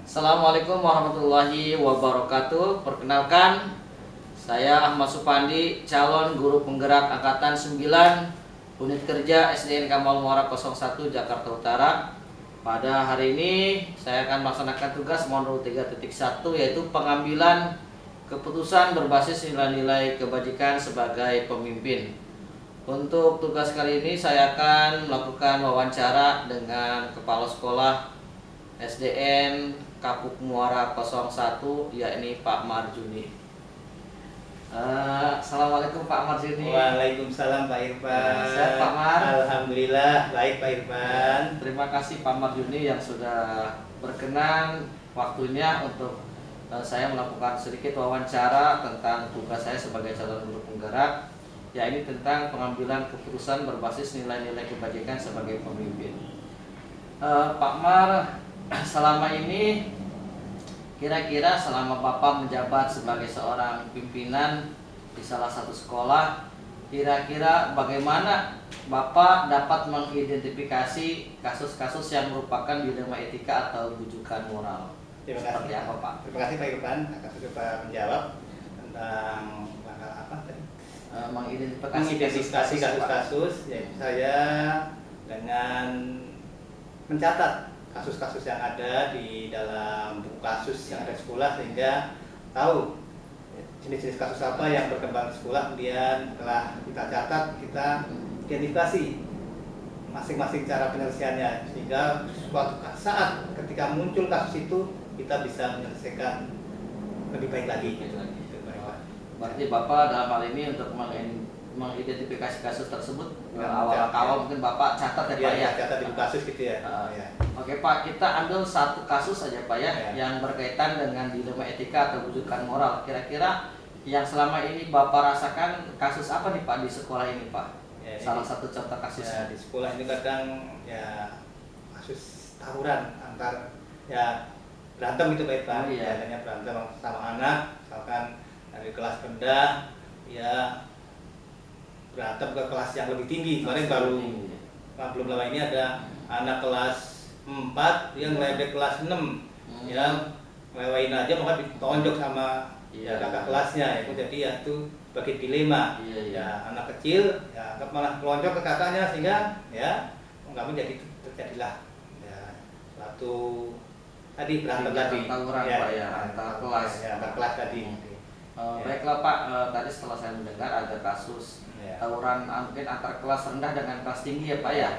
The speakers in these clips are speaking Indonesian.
Assalamualaikum warahmatullahi wabarakatuh. Perkenalkan, saya Ahmad Supandi, calon guru penggerak angkatan 9 unit kerja SDN Kamal Muara 01 Jakarta Utara. Pada hari ini saya akan melaksanakan tugas modul 3.1, yaitu pengambilan keputusan berbasis nilai-nilai kebajikan sebagai pemimpin. Untuk tugas kali ini saya akan melakukan wawancara dengan kepala sekolah SDN Kapuk Muara 01, yakni Pak Marjuni. Assalamualaikum Pak Marjuni. Waalaikumsalam Pak Irfan. Sehat Pak Mar? Alhamdulillah baik Pak Irfan. Terima kasih Pak Marjuni yang sudah berkenan waktunya untuk saya melakukan sedikit wawancara tentang tugas saya sebagai calon guru penggerak, yakni tentang pengambilan keputusan berbasis nilai-nilai kebajikan sebagai pemimpin. Pak Mar, selama ini kira-kira selama Bapak menjabat sebagai seorang pimpinan di salah satu sekolah, kira-kira bagaimana Bapak dapat mengidentifikasi kasus-kasus yang merupakan dilema etika atau rujukan moral? Terima Seperti kasih. apa Pak? Terima kasih Pak Irfan akan coba menjawab tentang langkah apa tadi? Mengidentifikasi kasus-kasus, yaitu saya dengan mencatat kasus-kasus yang ada di dalam buku kasus yang ada di sekolah, sehingga tahu jenis-jenis kasus apa yang berkembang di sekolah. Kemudian setelah kita catat, kita identifikasi masing-masing cara penyelesaiannya, sehingga suatu saat ketika muncul kasus itu kita bisa menyelesaikan lebih baik lagi. Berarti Bapak dalam hal ini untuk mengidentifikasi kasus tersebut awal mungkin Bapak catat ya Pak ya? Catat di buku kasus gitu ya. Oke Pak, kita ambil satu kasus saja Pak ya, yang berkaitan dengan dilema etika atau rujukan moral. Kira-kira yang selama ini Bapak rasakan kasus apa nih Pak di sekolah ini Pak? Salah satu contoh kasusnya. Di sekolah ini kadang ya kasus tawuran antar berantem gitu Pak Irfan. Biasanya berantem sama anak, misalkan dari kelas rendah ya berantem ke kelas yang lebih tinggi. Kemarin belum lama ini ada anak kelas 4 dia ngeledek kelas 6, ya ngelewain aja maka ditonjok sama kakak kelasnya. Itu jadi ya itu bagi dilema. Ya anak kecil ya malah melonjok ke kakaknya, sehingga ya nggak menjadi terjadilah ya suatu tadi berantem tadi tawuran Pak ya antar kelas. Antar kelas tadi. Baiklah Pak, tadi setelah saya mendengar ada kasus tawuran mungkin antar kelas rendah dengan kelas tinggi ya Pak ya.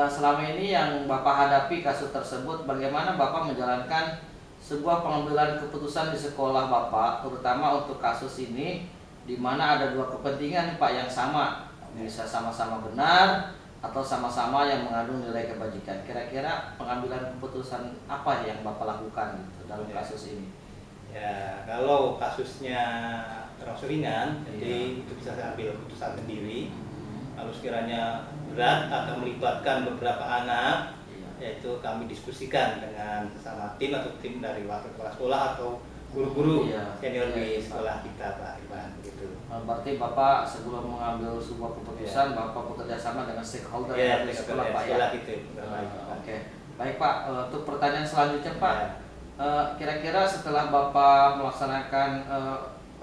Selama ini yang Bapak hadapi kasus tersebut, bagaimana Bapak menjalankan sebuah pengambilan keputusan di sekolah Bapak, terutama untuk kasus ini, di mana ada dua kepentingan Pak yang sama, bisa sama-sama benar atau sama-sama yang mengandung nilai kebajikan. Kira-kira pengambilan keputusan apa yang Bapak lakukan gitu, dalam kasus ini? Ya, kalau kasusnya termasuk ringan, jadi itu bisa saya ambil keputusan sendiri. Kalau sekiranya berat atau melibatkan beberapa anak, yaitu kami diskusikan dengan sesama tim atau tim dari wakil kepala sekolah atau guru-guru senior di sekolah kita Pak Irfan gitu. Berarti Bapak sebelum mengambil sebuah keputusan, Bapak bekerja sama dengan stakeholder di sekolah Pak ya? Gitu. Oke. Baik Pak, untuk pertanyaan selanjutnya Pak, kira-kira setelah Bapak melaksanakan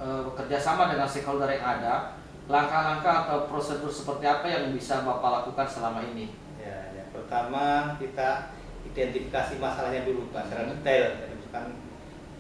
bekerja sama dengan stakeholder yang ada, langkah-langkah atau prosedur seperti apa yang bisa Bapak lakukan selama ini? Ya, yang pertama kita identifikasi masalahnya dulu Pak, secara detail. Jadi misalkan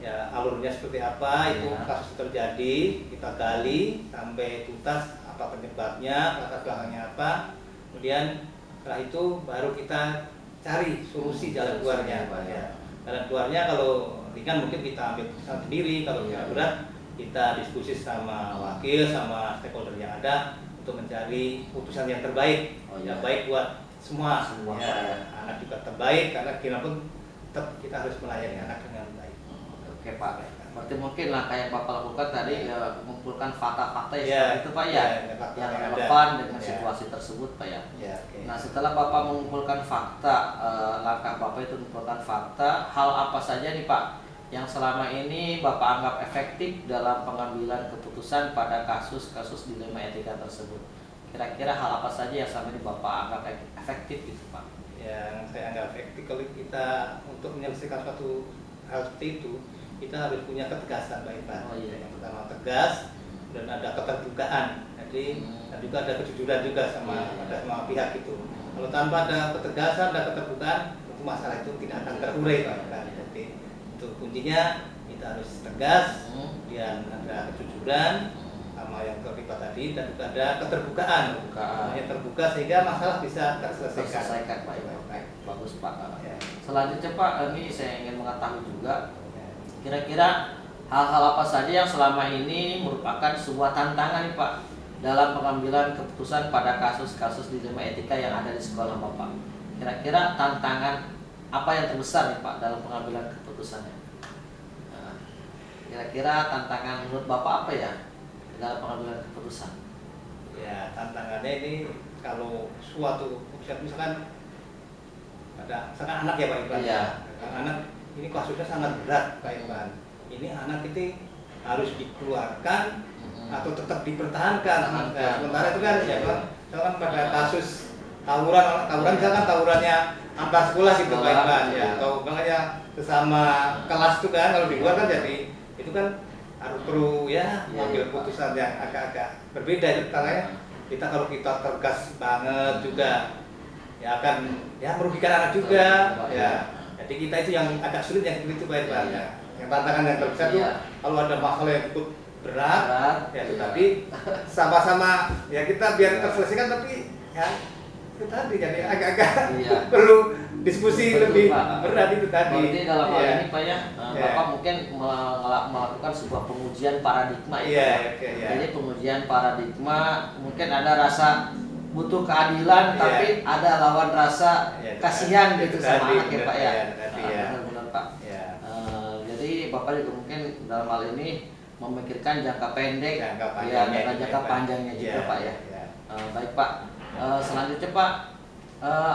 ya alurnya seperti apa, itu kasus terjadi, kita gali sampai tuntas apa penyebabnya, latar belakangnya apa. Kemudian setelah itu baru kita cari solusi jalan keluarnya Pak ya. Jalan keluarnya kalau ringan mungkin kita ambil keputusan sendiri, kalau berat kita diskusi sama wakil, sama stakeholder yang ada untuk mencari putusan yang terbaik, yang baik buat semua ya, anak juga terbaik, karena gimana pun tetap kita harus melayani anak dengan baik. Oke Pak, berarti mungkin langkah yang Bapak lakukan tadi mengumpulkan fakta-fakta yang seperti itu Pak ya, yang relevan dengan situasi tersebut Pak ya. Nah setelah Bapak mengumpulkan fakta, langkah Bapak itu mengumpulkan fakta, hal apa saja nih Pak yang selama ini Bapak anggap efektif dalam pengambilan keputusan pada kasus-kasus dilema etika tersebut? Kira-kira hal apa saja yang selama ini Bapak anggap efektif gitu Pak? Yang saya anggap efektif kalau kita untuk menyelesaikan suatu hal seperti itu, kita harus punya ketegasan Pak Ivan. Oh, iya. Yang pertama tegas dan ada keterbukaan. Jadi dan juga ada kejujuran juga sama pada semua pihak itu. Kalau tanpa ada ketegasan, ada keterbukaan, itu masalah itu tidak akan terurai Pak Ivan. Jadi itu kuncinya kita harus tegas, kemudian ada kejujuran sama yang terlibat tadi, dan juga ada keterbukaan. Yang terbuka sehingga masalah bisa terselesaikan. Pak. Bagus Pak. Ya. Selanjutnya Pak, ini saya ingin mengetahui juga kira-kira hal-hal apa saja yang selama ini merupakan sebuah tantangan nih Pak dalam pengambilan keputusan pada kasus-kasus dilema etika yang ada di sekolah Bapak. Kira-kira tantangan apa yang terbesar nih Pak dalam pengambilan keputusannya? Nah, kira-kira tantangan menurut Bapak apa ya dalam pengambilan keputusan? Ya, tantangannya ini kalau suatu misalkan ada misalkan anak ya Pak Ivan. Iya. Anak ini kasusnya sangat berat Pak Ivan. Ini anak itu harus dikeluarkan atau tetap dipertahankan. Nah, sementara itu kan ya Bang, misalkan pada kasus tawuran misalkan tawurannya antar sekolah gitu Pak Ivan ya, atau makanya sesama kelas itu kan, kalau di luar kan jadi itu kan harus perlu ya mengambil keputusan yang agak-agak berbeda itu tangannya. Kita kalau kita tegas banget juga ya akan ya merugikan anak juga ya. Jadi kita itu yang agak sulit yang seperti itu Pak Ivan ya. Yang tantangan yang terbesar itu kalau ada masalah yang cukup berat ya itu tadi sama-sama ya kita biar terselesaikan, tapi ya itu tadi jadi agak-agak perlu diskusi lebih berat itu tadi. Berarti dalam hal ini Pak ya, Bapak mungkin melakukan sebuah pengujian paradigma ya. Jadi pengujian paradigma, mungkin ada rasa butuh keadilan tapi ada lawan rasa kasihan gitu sama anak ya Pak ya. Benar Pak. Jadi Bapak juga mungkin dalam hal ini memikirkan jangka pendek dan jangka panjangnya juga Pak ya. Baik Pak. Selanjutnya Pak,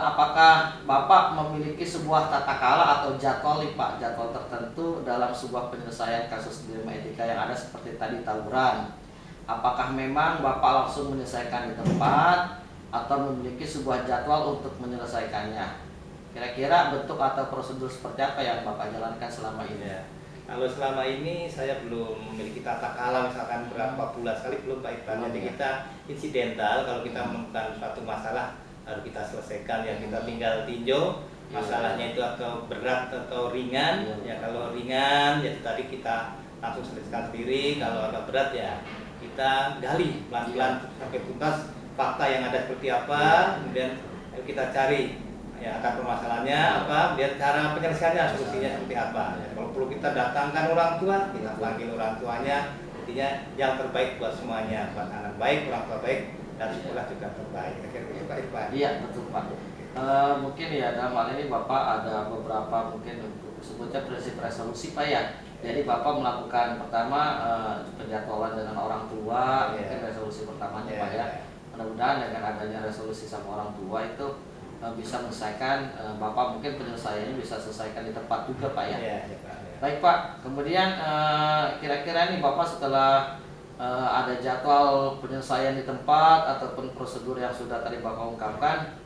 apakah Bapak memiliki sebuah tata kala atau jadwal nih Pak, jadwal tertentu dalam sebuah penyelesaian kasus dilema etika yang ada seperti tadi tawuran? Apakah memang Bapak langsung menyelesaikan di tempat atau memiliki sebuah jadwal untuk menyelesaikannya? Kira-kira bentuk atau prosedur seperti apa yang Bapak jalankan selama ini? Kalau selama ini saya belum memiliki tata kala misalkan berapa bulan sekali, belum Pak Ivan. Jadi kita insidental, kalau kita menemukan suatu masalah harus kita selesaikan, ya kita tinggal tinjau masalahnya itu atau berat atau ringan. Ya kalau ringan ya tadi kita langsung selesaikan sendiri, kalau agak berat ya kita gali pelan-pelan sampai tuntas fakta yang ada seperti apa, kemudian kita cari ya akar permasalahannya apa, biar cara penyelesaiannya solusinya seperti apa. Ya, kalau perlu kita datangkan orang tua, kita panggil orang tuanya, intinya yang terbaik buat semuanya, buat anak baik, orang tua baik, dan sekolah juga terbaik. Akhirnya Pak Ivan. Iya betul Pak. Mungkin ya dalam hal ini Bapak ada beberapa mungkin sebutnya prinsip resolusi Pak ya. Jadi Bapak melakukan pertama penjadwalan dengan orang tua, mungkin resolusi pertamanya Pak ya. Mudah-mudahan dengan adanya resolusi sama orang tua itu bisa menyelesaikan, Bapak mungkin penyelesaiannya bisa selesaikan di tempat juga Pak ya. Baik Pak, kemudian kira-kira nih Bapak setelah ada jadwal penyelesaian di tempat ataupun prosedur yang sudah tadi Bapak ungkapkan,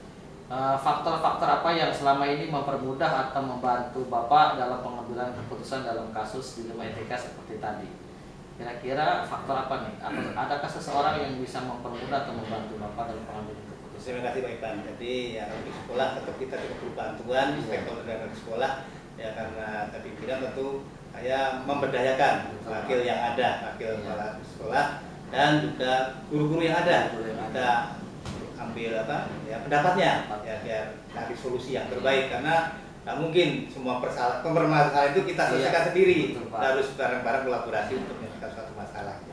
faktor-faktor apa yang selama ini mempermudah atau membantu Bapak dalam pengambilan keputusan dalam kasus dilema etika seperti tadi? Kira-kira faktor apa nih? Adakah seseorang yang bisa mempermudah atau membantu Bapak dalam pengambilan keputusan? Terima kasih Pak Ivan. Jadi ya di sekolah tetap kita juga perlu bantuan stakeholder dari sekolah ya, karena tadi bilang tentu saya memberdayakan wakil yang ada, wakil kepala sekolah dan juga guru-guru yang ada. Kita ambil apa ya pendapatnya ya biar cari solusi yang terbaik, karena nggak mungkin semua permasalahan itu kita selesaikan sendiri. Harus bareng-bareng kolaborasi untuk menyelesaikan suatu masalah.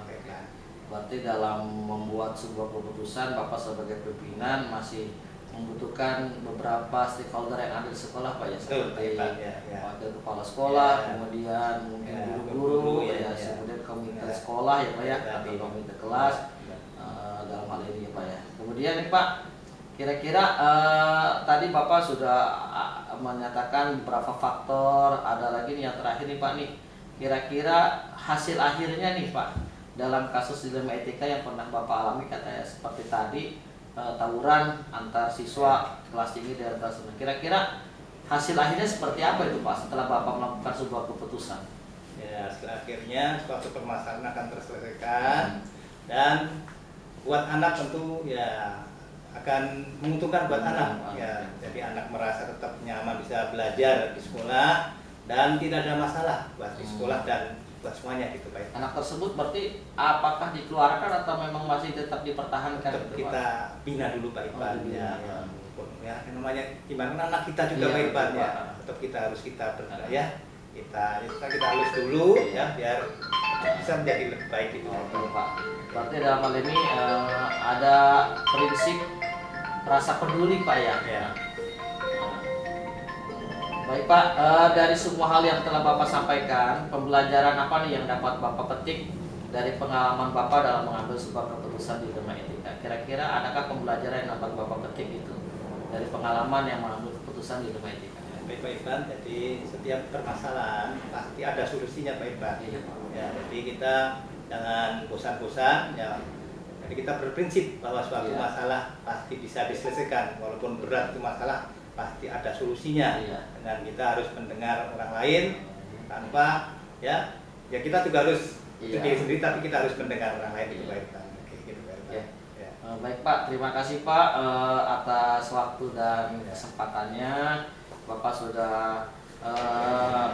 Berarti dalam membuat sebuah keputusan Bapak sebagai pimpinan masih membutuhkan beberapa stakeholder yang ada di sekolah Pak ya, seperti wakil kepala sekolah, kemudian mungkin guru-guru kemudian komite sekolah ya Pak ya, atau komite kelas dalam hal ini ya Pak ya. Kemudian nih Pak, kira-kira tadi Bapak sudah menyatakan beberapa faktor, ada lagi nih yang terakhir nih Pak nih, kira-kira hasil akhirnya nih Pak dalam kasus dilema etika yang pernah Bapak alami katanya seperti tadi tawuran antar siswa kelas tinggi dan kelas rendah. Kira-kira hasil akhirnya seperti apa itu Pak setelah Bapak melakukan sebuah keputusan? Ya, setelah akhirnya suatu permasalahan akan terselesaikan dan buat anak tentu ya akan menguntungkan buat anak ya. Jadi anak merasa tetap nyaman bisa belajar di sekolah dan tidak ada masalah buat di sekolah dan buat semuanya gitu Pak. Anak tersebut berarti apakah dikeluarkan atau memang masih tetap dipertahankan? Tetap gitu, kita Pak? bina dulu Pak Ipan dibina, ya. Pak. Ya, namanya gimana anak kita juga Iya, Pak Ipan betul, ya. Pak. Tetap kita harus ya. Kita halus dulu ya biar bisa menjadi lebih baik gitu. Oke Pak. Berarti dalam hal ini ada prinsip rasa peduli Pak ya. Ya. Baik Pak, dari semua hal yang telah Bapak sampaikan, pembelajaran apa nih yang dapat Bapak petik dari pengalaman Bapak dalam mengambil sebuah keputusan di Dharma Etika? Kira-kira adakah pembelajaran yang dapat Bapak petik itu dari pengalaman yang mengambil keputusan di Dharma Etika? Baik Pak Iban, jadi setiap permasalahan pasti ada solusinya Pak Iban. Iya, Pak. Ya, jadi kita jangan bosan-bosan ya. Jadi kita berprinsip bahwa suatu Iya. masalah pasti bisa diselesaikan, walaupun berat itu masalah pasti ada solusinya. Iya. Dan kita harus mendengar orang lain tanpa ya kita juga harus Iya. sendiri tapi kita harus mendengar orang lain itu Pak Iban. Oke, gitu Pak Iban. Oke. Ya. Baik Pak, terima kasih Pak atas waktu dan Ya. kesempatannya. Bapak sudah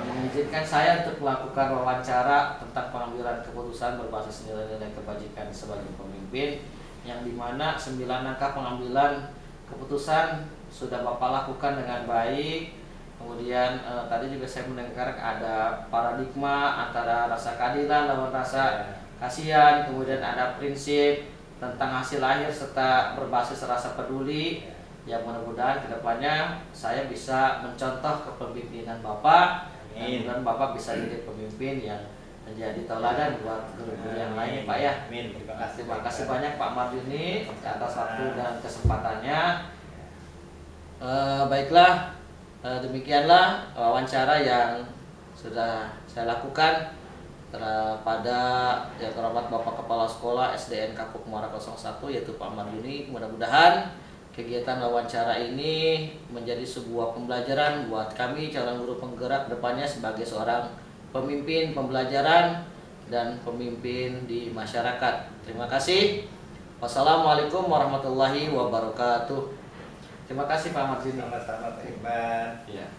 mengizinkan saya untuk melakukan wawancara tentang pengambilan keputusan berbasis nilai-nilai kebajikan sebagai pemimpin, yang dimana 9 langkah pengambilan keputusan sudah Bapak lakukan dengan baik. Kemudian tadi juga saya mendengar ada paradigma antara rasa keadilan lawan rasa kasihan, kemudian ada prinsip tentang hasil akhir serta berbasis rasa peduli. Yang mudah-mudahan kedepannya saya bisa mencontoh kepemimpinan Bapak, Amin. dan Bapak bisa jadi pemimpin yang menjadi tauladan buat guru-guru yang lain Pak ya. Amin. Terima kasih banyak Pak Mardini atas waktu dan kesempatannya. Baiklah, demikianlah wawancara yang sudah saya lakukan pada yang terhormat Bapak Kepala Sekolah SDN Kapuk Muara 01 yaitu Pak Mardini. Mudah-mudahan kegiatan wawancara ini menjadi sebuah pembelajaran buat kami calon guru penggerak depannya sebagai seorang pemimpin pembelajaran dan pemimpin di masyarakat. Terima kasih. Wassalamualaikum warahmatullahi wabarakatuh. Terima kasih Pak Mardini. Sama-sama Pak Iban. Ya.